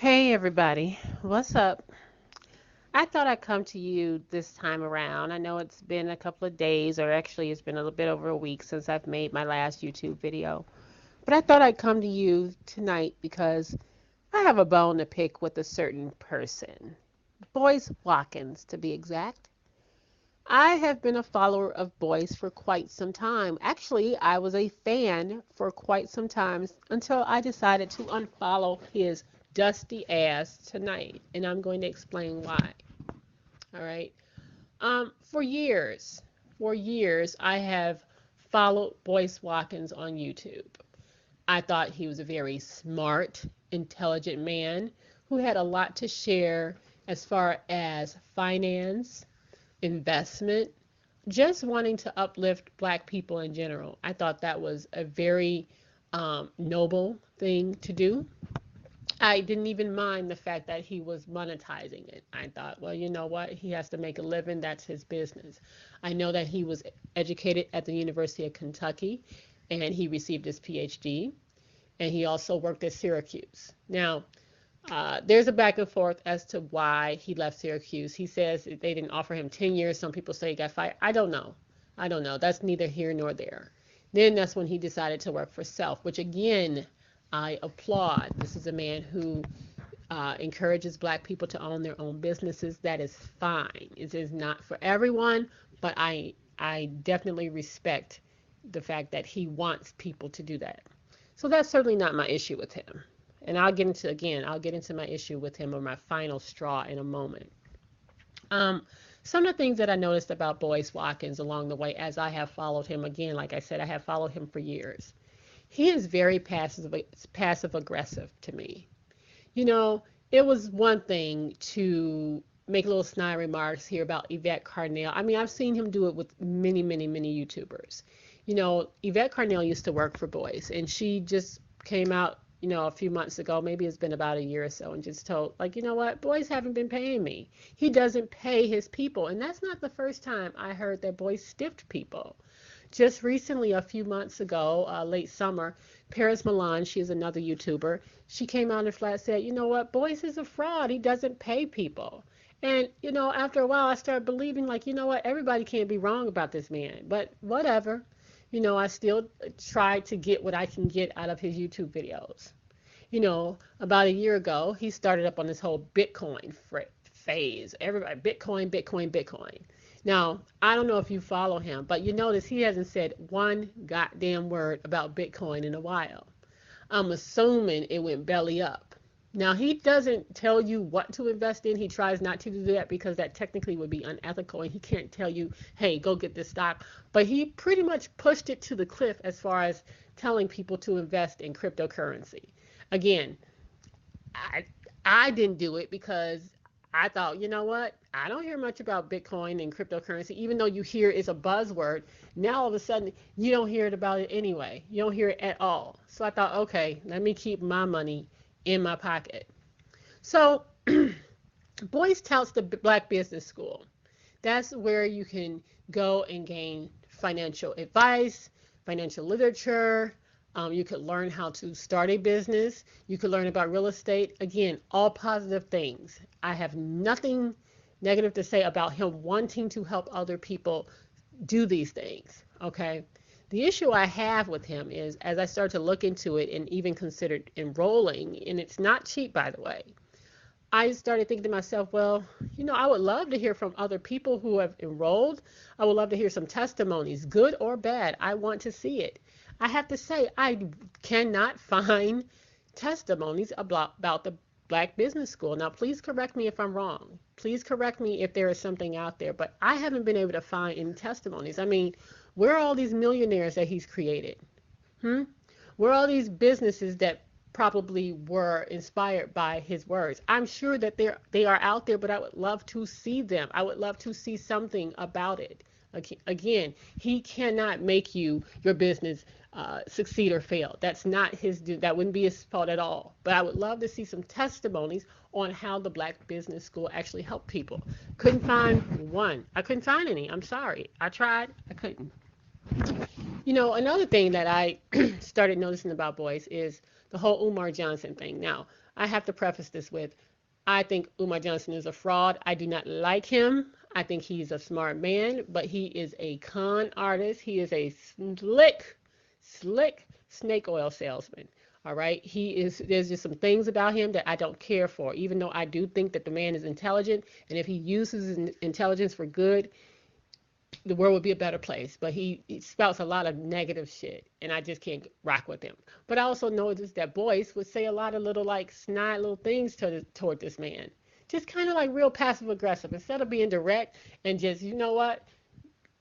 Hey everybody, what's up? I thought I'd come to you this time around. I know it's been a couple of days, or actually, it's been a little bit over a week since I've made my last YouTube video. But I thought I'd come to you tonight because I have a bone to pick with a certain person. Boyce Watkins, to be exact. I have been a follower of Boyce for quite some time. Actually, I was a fan for quite some time until I decided to unfollow his dusty ass tonight, and I'm going to explain why. All right. For years, I have followed Boyce Watkins on YouTube. I thought he was a very smart, intelligent man who had a lot to share as far as finance, investment, just wanting to uplift Black people in general. I thought that was a very noble thing to do. I didn't even mind the fact that he was monetizing it. I thought, well, you know what? He has to make a living. That's his business. I know that he was educated at the University of Kentucky and he received his PhD, and he also worked at Syracuse. Now, there's a back and forth as to why he left Syracuse. He says they didn't offer him 10 years. Some people say he got fired. I don't know. I don't know. That's neither here nor there. Then that's when he decided to work for self, which again, I applaud. This is a man who encourages Black people to own their own businesses. That is fine. It is not for everyone, but I definitely respect the fact that he wants people to do that. So that's certainly not my issue with him. And I'll get into my issue with him, or my final straw, in a moment. Um, some of the things that I noticed about Boyce Watkins along the way as I have followed him, again, like I said, I have followed him for years. He is very passive aggressive to me. You know, it was one thing to make little snide remarks here about Yvette Carnell. I mean, I've seen him do it with many, many, many YouTubers. You know, Yvette Carnell used to work for Boyce, and she just came out, a few months ago, maybe it's been about a year or so, and just told, like, you know what, Boyce haven't been paying me. He doesn't pay his people. And that's not the first time I heard that Boyce stiffed people. Just recently, a few months ago, late summer, Paris Milan, she is another YouTuber, she came out and flat said, you know what, Boyce is a fraud. He doesn't pay people. And, after a while, I started believing, like, you know what, everybody can't be wrong about this man. But whatever. I still try to get what I can get out of his YouTube videos. About a year ago, he started up on this whole Bitcoin phase. Everybody, Bitcoin, Bitcoin, Bitcoin. Now, I don't know if you follow him, but you notice he hasn't said one goddamn word about Bitcoin in a while. I'm assuming it went belly up. Now, he doesn't tell you what to invest in. He tries not to do that because that technically would be unethical, and he can't tell you, hey, go get this stock. But he pretty much pushed it to the cliff as far as telling people to invest in cryptocurrency. Again, I I didn't do it because I thought, you know what? I don't hear much about Bitcoin and cryptocurrency, even though you hear it's a buzzword. Now all of a sudden you don't hear it about it anyway. You don't hear it at all. So I thought, okay, let me keep my money in my pocket. So Boyce touts the Black Business School. That's where you can go and gain financial advice, financial literature. You could learn how to start a business. You could learn about real estate. Again, all positive things. I have nothing negative to say about him wanting to help other people do these things. Okay. The issue I have with him is as I started to look into it and even considered enrolling, and it's not cheap, by the way, I started thinking to myself, well, I would love to hear from other people who have enrolled. I would love to hear some testimonies, good or bad. I want to see it. I have to say, I cannot find testimonies about the Black Business School. Now, please correct me if I'm wrong. Please correct me if there is something out there, but I haven't been able to find any testimonies. I mean, where are all these millionaires that he's created? Hmm? Where are all these businesses that probably were inspired by his words? I'm sure that they are out there, but I would love to see them. I would love to see something about it. Again, he cannot make your business succeed or fail. That's not his that wouldn't be his fault at all. But I would love to see some testimonies on how the Black Business School actually helped people. Couldn't find one. I couldn't find any. I'm sorry. I tried. I couldn't. Another thing that I started noticing about Boyce is the whole Umar Johnson thing. Now, I have to preface this with I think Umar Johnson is a fraud. I do not like him. I think he's a smart man, but he is a con artist. He is a slick snake oil salesman. All right. There's just some things about him that I don't care for, even though I do think that the man is intelligent. And if he uses his intelligence for good, the world would be a better place. But he spouts a lot of negative shit, and I just can't rock with him. But I also noticed that Boyce would say a lot of little like snide little things toward this man, just kind of like real passive aggressive. Instead of being direct and just, you know what,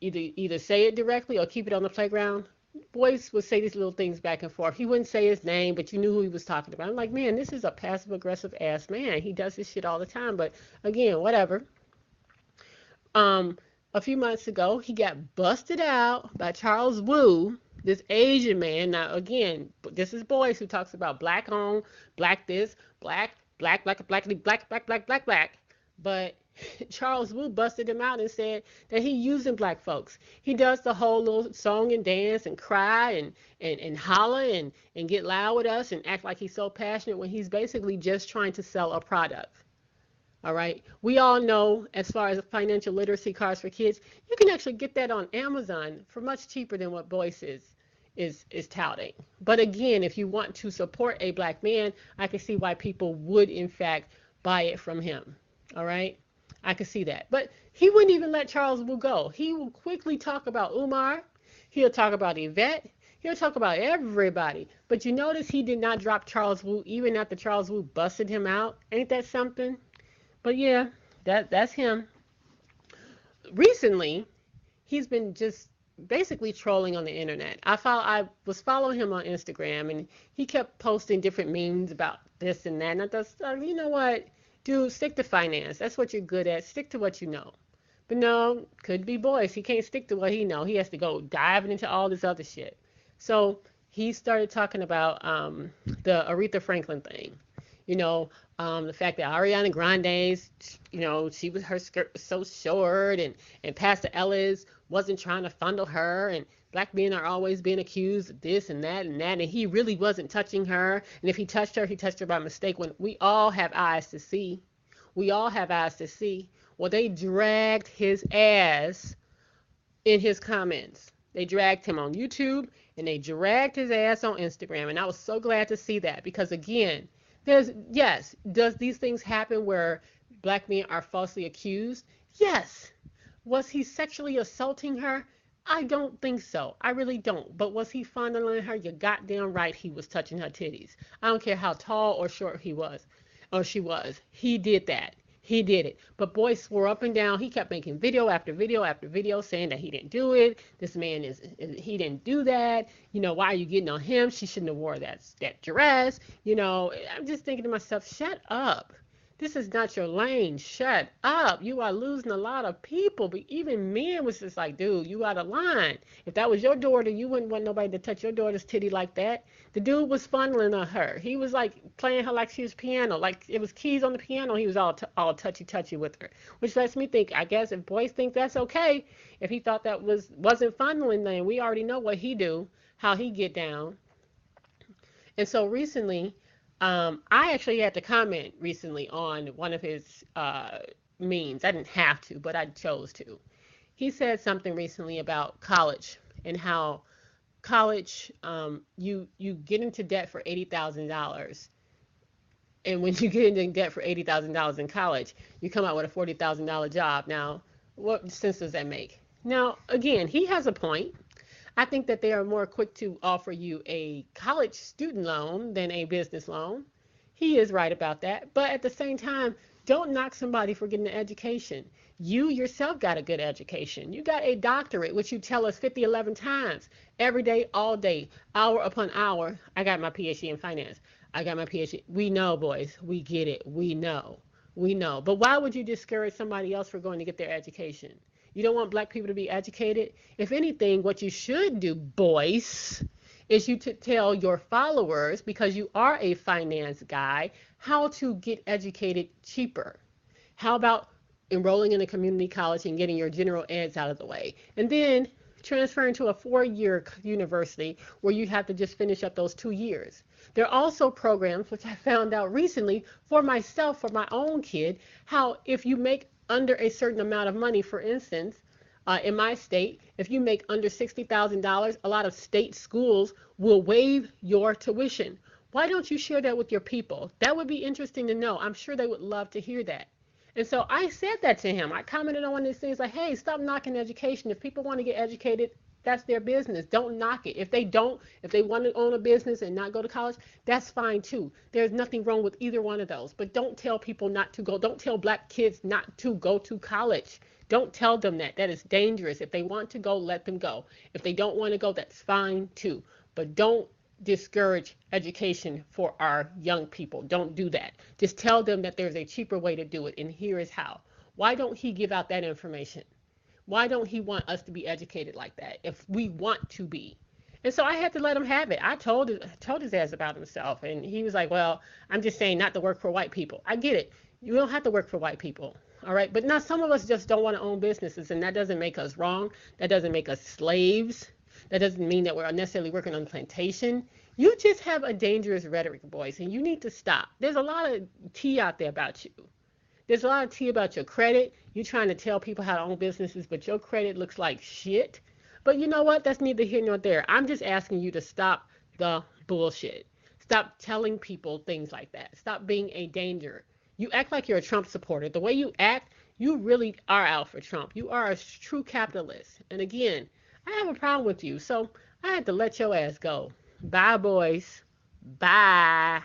either say it directly or keep it on the playground. Boyce would say these little things back and forth. He wouldn't say his name, but you knew who he was talking about. I'm like, man, this is a passive aggressive ass man. He does this shit all the time. But again, whatever. A few months ago, he got busted out by Charles Wu, this Asian man. Now, again, this is Boyce who talks about black on, black this, black, black, black, black, black, black, black, black, black, black. But Charles Wu busted him out and said that he using black folks. He does the whole little song and dance and cry and holler and get loud with us and act like he's so passionate when he's basically just trying to sell a product. All right. We all know, as far as financial literacy cards for kids, you can actually get that on Amazon for much cheaper than what Boyce is touting. But again, if you want to support a black man, I can see why people would in fact buy it from him. All right. I can see that. But he wouldn't even let Charles Wu go. He will quickly talk about Umar. He'll talk about Yvette. He'll talk about everybody. But you notice he did not drop Charles Wu even after Charles Wu busted him out. Ain't that something? But yeah, that's him. Recently, he's been just basically trolling on the internet. I was following him on Instagram, and he kept posting different memes about this and that. And I thought, you know what, dude, stick to finance. That's what you're good at. Stick to what you know. But no, could be Boyce. He can't stick to what he know. He has to go diving into all this other shit. So he started talking about the Aretha Franklin thing. You know, the fact that Ariana Grande's, you know, her skirt was so short, and Pastor Ellis wasn't trying to fondle her, and black men are always being accused of this and that and that, and he really wasn't touching her, and if he touched her by mistake. When we all have eyes to see. We all have eyes to see. Well, they dragged his ass in his comments. They dragged him on YouTube, and they dragged his ass on Instagram, and I was so glad to see that, because again, does these things happen where black men are falsely accused? Yes. Was he sexually assaulting her? I don't think so. I really don't. But was he fondling her? You're goddamn right he was touching her titties. I don't care how tall or short he was or she was. He did that. He did it. But Boyce swore up and down. He kept making video after video after video saying that he didn't do it. This man he didn't do that. You know, why are you getting on him? She shouldn't have wore that dress. You know, I'm just thinking to myself, shut up. This is not your lane. Shut up. You are losing a lot of people. But even men was just like, dude, you out of line. If that was your daughter, you wouldn't want nobody to touch your daughter's titty like that. The dude was fondling on her. He was like playing her like she was piano, like it was keys on the piano. He was all touchy with her, which lets me think, I guess if Boyce thinks that's okay, if he thought that wasn't fondling, then we already know what he do, how he get down. And so recently, I actually had to comment recently on one of his memes. I didn't have to, but I chose to. He said something recently about college and how college, you get into debt for $80,000, and when you get into debt for $80,000 in college, you come out with a $40,000 job. Now, what sense does that make? Now, again, he has a point. I think that they are more quick to offer you a college student loan than a business loan. He is right about that. But at the same time, don't knock somebody for getting an education. You yourself got a good education. You got a doctorate, which you tell us 11 times, every day, all day, hour upon hour. I got my PhD in finance. I got my PhD. We know, boys. We get it. We know. But why would you discourage somebody else for going to get their education? You don't want black people to be educated? If anything, what you should do, Boyce, is you to tell your followers, because you are a finance guy, how to get educated cheaper. How about enrolling in a community college and getting your general eds out of the way? And then transferring to a 4-year university where you have to just finish up those 2 years. There are also programs, which I found out recently for myself, for my own kid, how if you make under a certain amount of money, for instance, in my state, if you make under $60,000, a lot of state schools will waive your tuition. Why don't you share that with your people? That would be interesting to know. I'm sure they would love to hear that. And so I said that to him. I commented on these things like, hey, stop knocking education. If people want to get educated, that's their business. Don't knock it. If they don't, if they want to own a business and not go to college, that's fine too. There's nothing wrong with either one of those. But don't tell people not to go. Don't tell black kids not to go to college. Don't tell them that. That is dangerous. If they want to go, let them go. If they don't want to go, that's fine too. But don't discourage education for our young people. Don't do that. Just tell them that there's a cheaper way to do it, and here is how. Why don't he give out that information? Why don't he want us to be educated like that if we want to be? And so I had to let him have it. I told his ass about himself, and he was like, well, I'm just saying not to work for white people. I get it. You don't have to work for white people. All right. But now some of us just don't want to own businesses, and that doesn't make us wrong. That doesn't make us slaves. That doesn't mean that we're necessarily working on the plantation. You just have a dangerous rhetoric, Boyce, and you need to stop. There's a lot of tea out there about you. There's a lot of tea about your credit. You're trying to tell people how to own businesses, but your credit looks like shit. But you know what? That's neither here nor there. I'm just asking you to stop the bullshit. Stop telling people things like that. Stop being a danger. You act like you're a Trump supporter. The way you act, you really are out for Trump. You are a true capitalist. And again, I have a problem with you. So I had to let your ass go. Bye, boys. Bye.